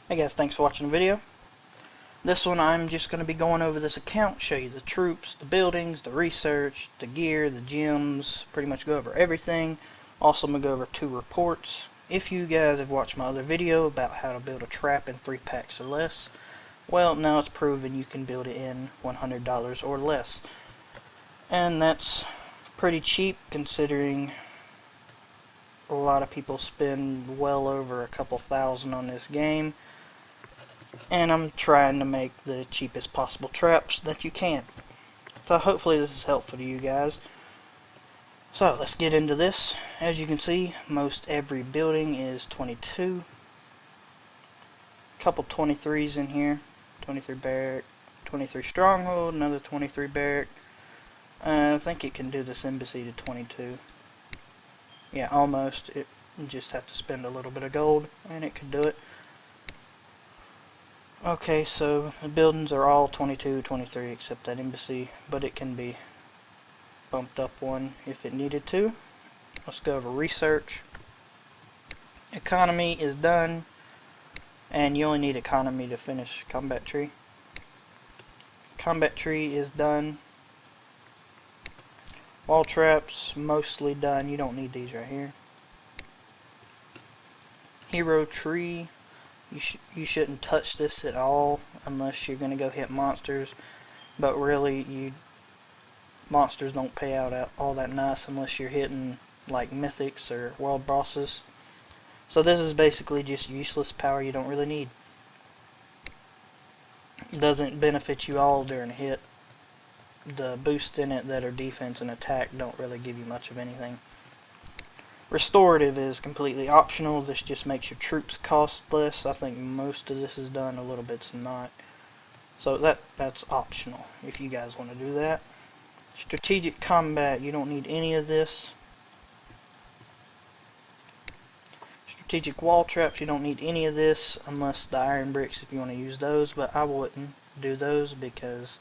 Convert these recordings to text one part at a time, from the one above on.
Hey guys, thanks for watching the video. This one I'm just going to be going over this account, show you the troops, the buildings, the research, the gear, the gems, pretty much go over everything. Also, I'm going to go over 2 reports. If you guys have watched my other video about how to build a trap in 3 packs or less, well, now it's proven you can build it in $100 or less. And that's pretty cheap considering a lot of people spend well over a couple thousand on this game. And I'm trying to make the cheapest possible traps that you can. So hopefully this is helpful to you guys. So let's get into this. As you can see, most every building is 22. Couple 23s in here. 23 barrack, 23 stronghold, another 23 barrack. I think it can do this embassy to 22. Yeah, almost. You just have to spend a little bit of gold and it can do it. Okay, so the buildings are all 22, 23 except that embassy, but it can be bumped up one if it needed to. Let's go over research. Economy is done, and you only need economy to finish combat tree. Combat tree is done. Wall traps, mostly done. You don't need these right here. Hero tree. You shouldn't touch this at all unless you're going to go hit monsters, but really monsters don't pay out all that nice unless you're hitting like mythics or world bosses. So this is basically just useless power you don't really need. It doesn't benefit you all during a hit. The boosts in it that are defense and attack don't really give you much of anything. Restorative is completely optional. This just makes your troops cost less. I think most of this is done, a little bit's not. So that's optional if you guys want to do that. Strategic combat, you don't need any of this. Strategic wall traps, you don't need any of this unless the iron bricks if you want to use those, but I wouldn't do those because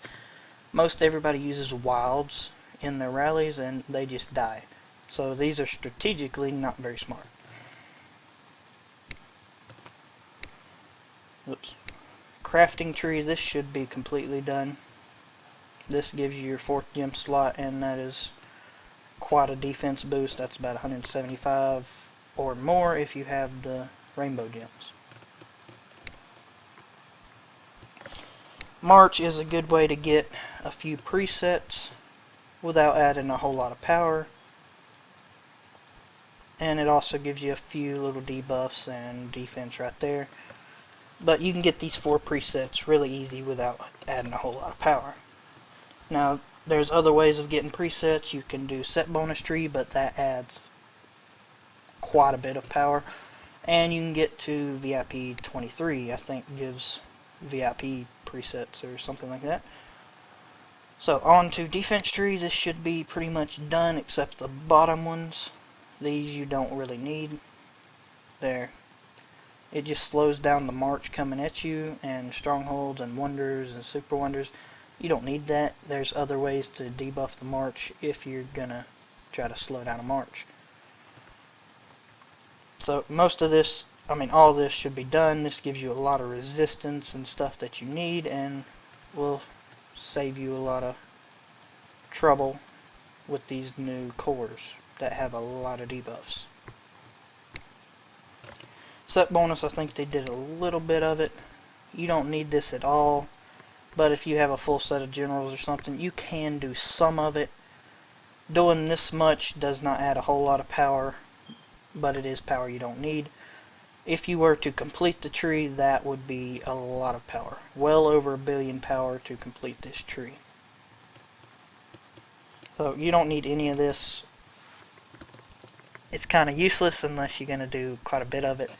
most everybody uses wilds in their rallies and they just die. So these are strategically not very smart. Oops. Crafting tree, this should be completely done. This gives you your 4th gem slot, and that is quite a defense boost. That's about 175 or more if you have the rainbow gems. March is a good way to get a few presets without adding a whole lot of power. And it also gives you a few little debuffs and defense right there. But you can get these 4 presets really easy without adding a whole lot of power. Now, there's other ways of getting presets. You can do set bonus tree, but that adds quite a bit of power. And you can get to VIP 23, I think gives VIP presets or something like that. So on to defense tree. This should be pretty much done except the bottom ones. These you don't really need. There. It just slows down the march coming at you, and strongholds and wonders and super wonders. You don't need that. There's other ways to debuff the march if you're gonna try to slow down a march. So most of this, all this should be done. This gives you a lot of resistance and stuff that you need and will save you a lot of trouble with these new cores that have a lot of debuffs. Set bonus, I think they did a little bit of it. You don't need this at all, but if you have a full set of generals or something, you can do some of it. Doing this much does not add a whole lot of power, but it is power you don't need. If you were to complete the tree, that would be a lot of power. Well over 1 billion power to complete this tree. So you don't need any of this. It's kind of useless unless you're going to do quite a bit of it.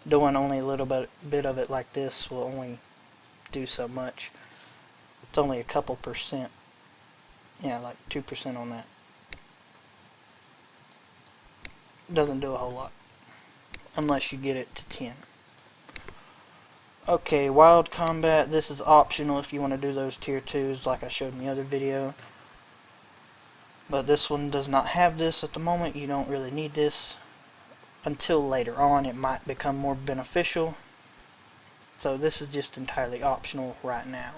Doing only a little bit of it like this will only do so much. It's only a couple percent. Yeah, like 2% on that. Doesn't do a whole lot unless you get it to 10. Okay, wild combat, this is optional if you want to do those tier 2s like I showed in the other video. But this one does not have this at the moment. You don't really need this. Until later on it might become more beneficial. So this is just entirely optional right now.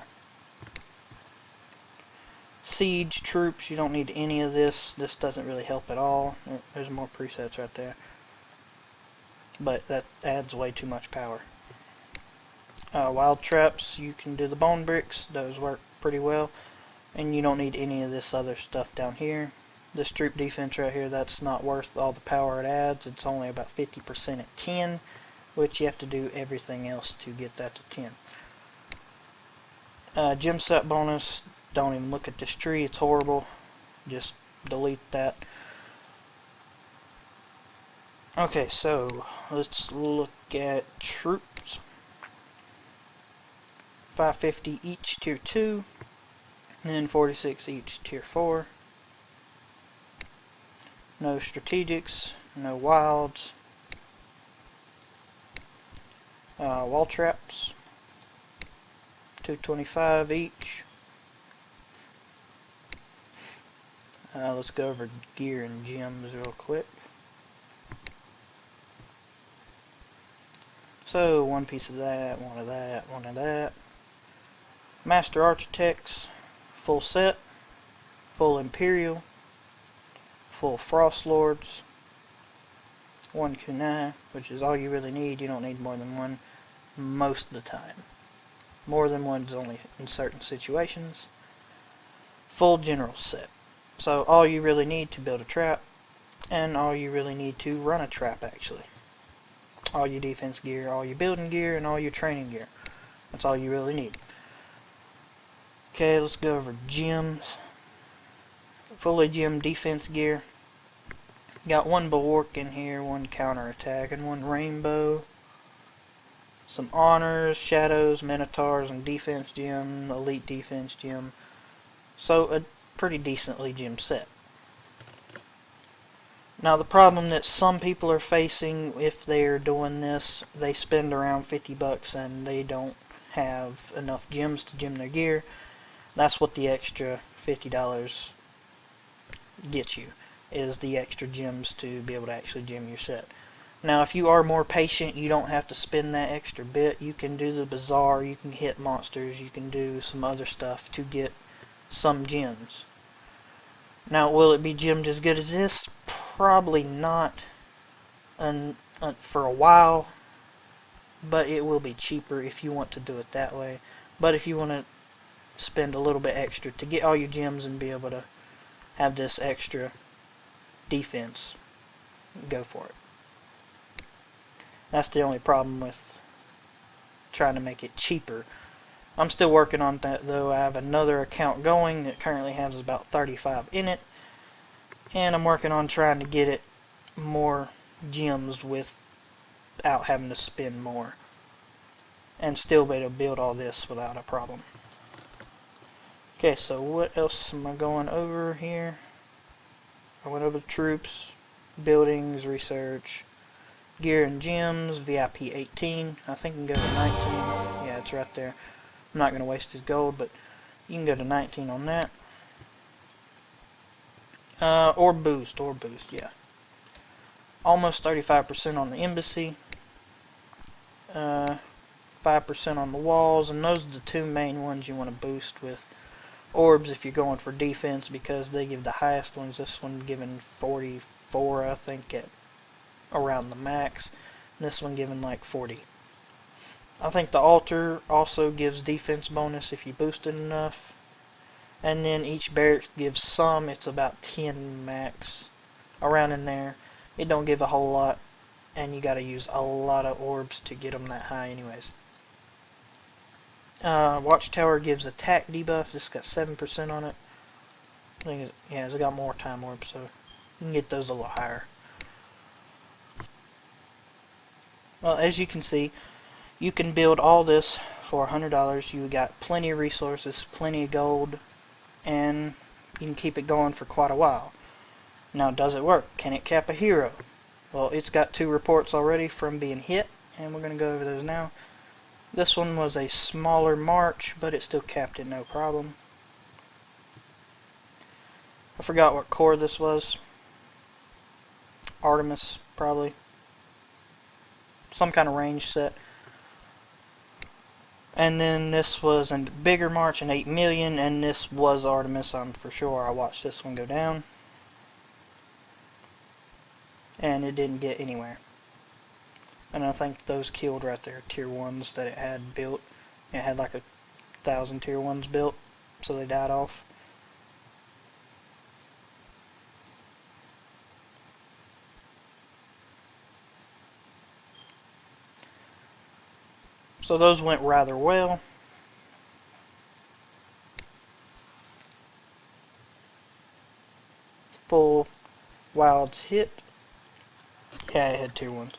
Siege troops, you don't need any of this. This doesn't really help at all. There's more presets right there. But that adds way too much power. Wild traps, you can do the bone bricks. Those work pretty well. And you don't need any of this other stuff down here. This troop defense right here, that's not worth all the power it adds. It's only about 50% at 10, which you have to do everything else to get that to 10. Gem set bonus, don't even look at this tree, it's horrible. Just delete that. Okay, so let's look at troops. 550 each tier 2, and then 46 each tier 4. No strategics, no wilds. Wall traps, 225 each. Let's go over gear and gems real quick. So, one piece of that, one of that, one of that. Master Architects, full set, full Imperial, full Frost Lords, 1 kunai, which is all you really need. You don't need more than one most of the time. More than one is only in certain situations. Full General set. So all you really need to build a trap, and all you really need to run a trap actually. All your defense gear, all your building gear, and all your training gear. That's all you really need. Okay, let's go over gems. Fully gem defense gear. Got 1 bulwark in here, 1 counterattack, and 1 rainbow. Some honors, shadows, minotaurs, and defense gem, elite defense gem. So a pretty decently gem set. Now the problem that some people are facing if they're doing this, they spend around 50 bucks and they don't have enough gems to gem their gear. That's what the extra $50 gets you, is the extra gems to be able to actually gem your set. Now if you are more patient, you don't have to spend that extra bit. You can do the bazaar, you can hit monsters, you can do some other stuff to get some gems. Now will it be gemmed as good as this? Probably not for a while, but it will be cheaper if you want to do it that way. But if you want to spend a little bit extra to get all your gems and be able to have this extra defense, go for it. That's the only problem with trying to make it cheaper. I'm still working on that though. I have another account going that currently has about 35 in it, and I'm working on trying to get it more gems without having to spend more, and still be able to build all this without a problem. Okay, so what else am I going over here? I went over the troops, buildings, research, gear and gems, VIP 18. I think I can go to 19. Yeah, it's right there. I'm not going to waste his gold, but you can go to 19 on that. Or boost, yeah. Almost 35% on the embassy. 5% on the walls, and those are the 2 main ones you want to boost with orbs if you're going for defense, because they give the highest ones. This one given 44, I think, at around the max. And this one given like 40. I think the altar also gives defense bonus if you boost it enough. And then each barracks gives some. It's about 10 max, around in there. It don't give a whole lot, and you gotta use a lot of orbs to get them that high anyways. Watchtower gives attack debuff. This got 7% on it. I think it's got more time orbs, so you can get those a little higher. Well, as you can see, you can build all this for $100. You got plenty of resources, plenty of gold, and you can keep it going for quite a while. Now, does it work? Can it cap a hero? Well, it's got 2 reports already from being hit, and we're going to go over those now. This one was a smaller march, but it still capped it no problem. I forgot what core this was. Artemis, probably. Some kind of range set. And then this was a bigger march, an 8 million, and this was Artemis, I'm for sure. I watched this one go down. And it didn't get anywhere. And I think those killed right there, tier 1s that it had built. It had like 1,000 tier 1s built, so they died off. So those went rather well. Full wilds hit. Yeah, it had tier 1s.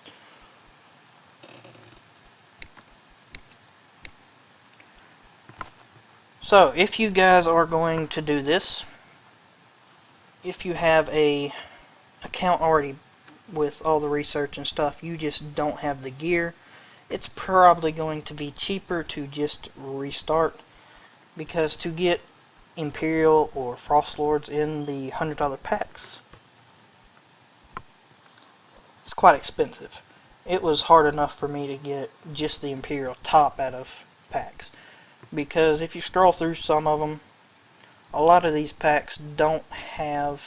So, if you guys are going to do this, if you have a account already with all the research and stuff, you just don't have the gear, it's probably going to be cheaper to just restart, because to get Imperial or Frost Lords in the $100 packs, it's quite expensive. It was hard enough for me to get just the Imperial top out of packs, because if you scroll through some of them, a lot of these packs don't have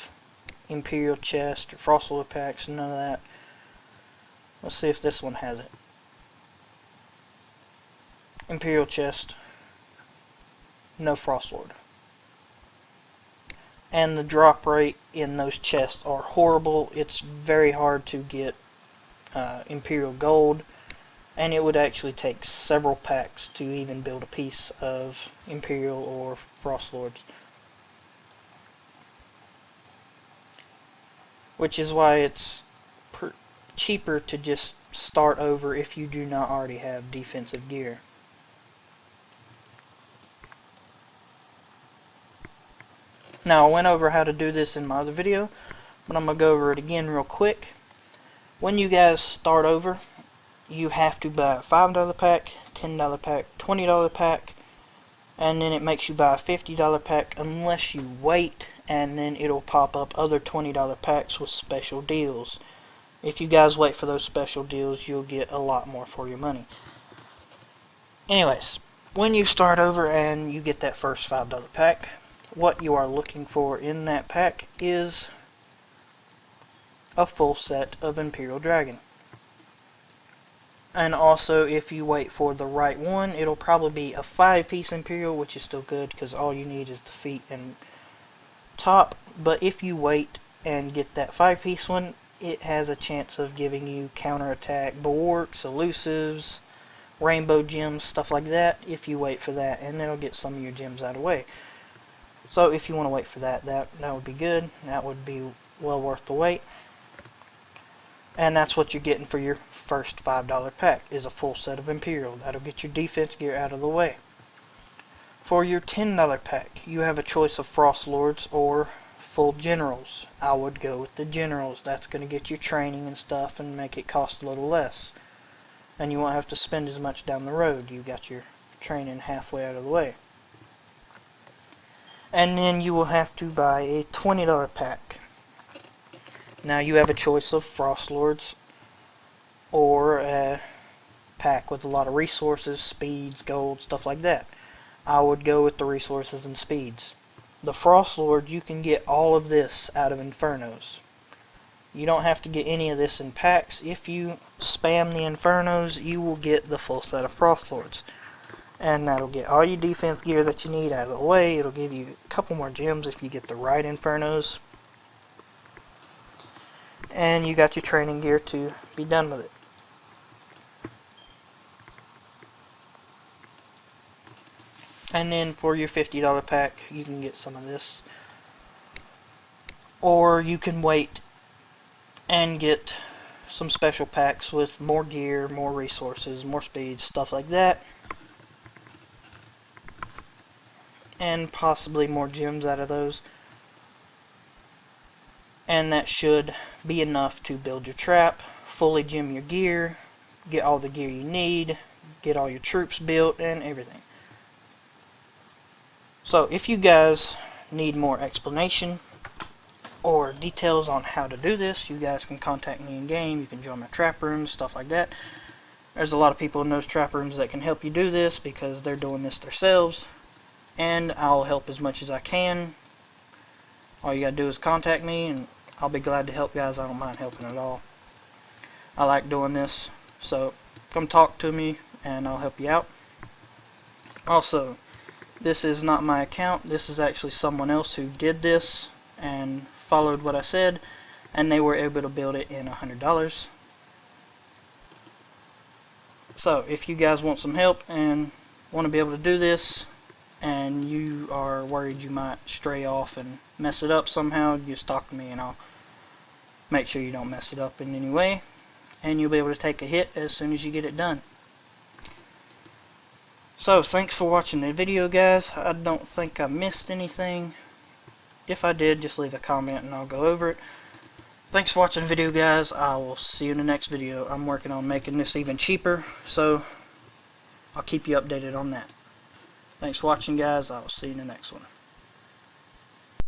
Imperial chest or Frost Lord packs, none of that. Let's see if this one has it. Imperial chest, no Frost Lord. And the drop rate in those chests are horrible. It's very hard to get Imperial gold, and it would actually take several packs to even build a piece of Imperial or Frost Lords. Which is why it's cheaper to just start over if you do not already have defensive gear. Now, I went over how to do this in my other video, but I'm going to go over it again real quick. When you guys start over, you have to buy a $5 pack, $10 pack, $20 pack, and then it makes you buy a $50 pack unless you wait, and then it'll pop up other $20 packs with special deals. If you guys wait for those special deals, you'll get a lot more for your money. Anyways, when you start over and you get that first $5 pack, what you are looking for in that pack is a full set of Imperial Dragon. And also, if you wait for the right one, it'll probably be a 5-piece Imperial, which is still good because all you need is the feet and top. But if you wait and get that 5-piece one, it has a chance of giving you counterattack, bulwarks, elusives, rainbow gems, stuff like that, if you wait for that, and it'll get some of your gems out of the way. So if you want to wait for that, that would be good. That would be well worth the wait. And that's what you're getting for your first $5 pack, is a full set of Imperial. That'll get your defense gear out of the way. For your $10 pack, you have a choice of Frost Lords or full Generals. I would go with the Generals. That's going to get your training and stuff and make it cost a little less. And you won't have to spend as much down the road. You got your training halfway out of the way. And then you will have to buy a $20 pack. Now you have a choice of Frost Lords or a pack with a lot of resources, speeds, gold, stuff like that. I would go with the resources and speeds. The Frost Lords, you can get all of this out of Infernos. You don't have to get any of this in packs. If you spam the Infernos, you will get the full set of Frost Lords. And that'll get all your defense gear that you need out of the way. It'll give you a couple more gems if you get the right Infernos. And you got your training gear to be done with it. And then for your $50 pack, you can get some of this. Or you can wait and get some special packs with more gear, more resources, more speed, stuff like that. And possibly more gems out of those. And that should be enough to build your trap, fully gem your gear, get all the gear you need, get all your troops built, and everything. So if you guys need more explanation or details on how to do this, you guys can contact me in game. You can join my trap room, stuff like that. There's a lot of people in those trap rooms that can help you do this because they're doing this themselves, and I'll help as much as I can. All you gotta do is contact me and I'll be glad to help, guys. I don't mind helping at all. I like doing this, so come talk to me and I'll help you out. Also, this is not my account. This is actually someone else who did this and followed what I said, and they were able to build it in $100. So if you guys want some help and want to be able to do this, and you are worried you might stray off and mess it up somehow, just talk to me and I'll make sure you don't mess it up in any way, and you'll be able to take a hit as soon as you get it done. So thanks for watching the video, guys. I don't think I missed anything. If I did, just leave a comment and I'll go over it. Thanks for watching the video, guys. I will see you in the next video. I'm working on making this even cheaper, so I'll keep you updated on that. Thanks for watching, guys. I will see you in the next one.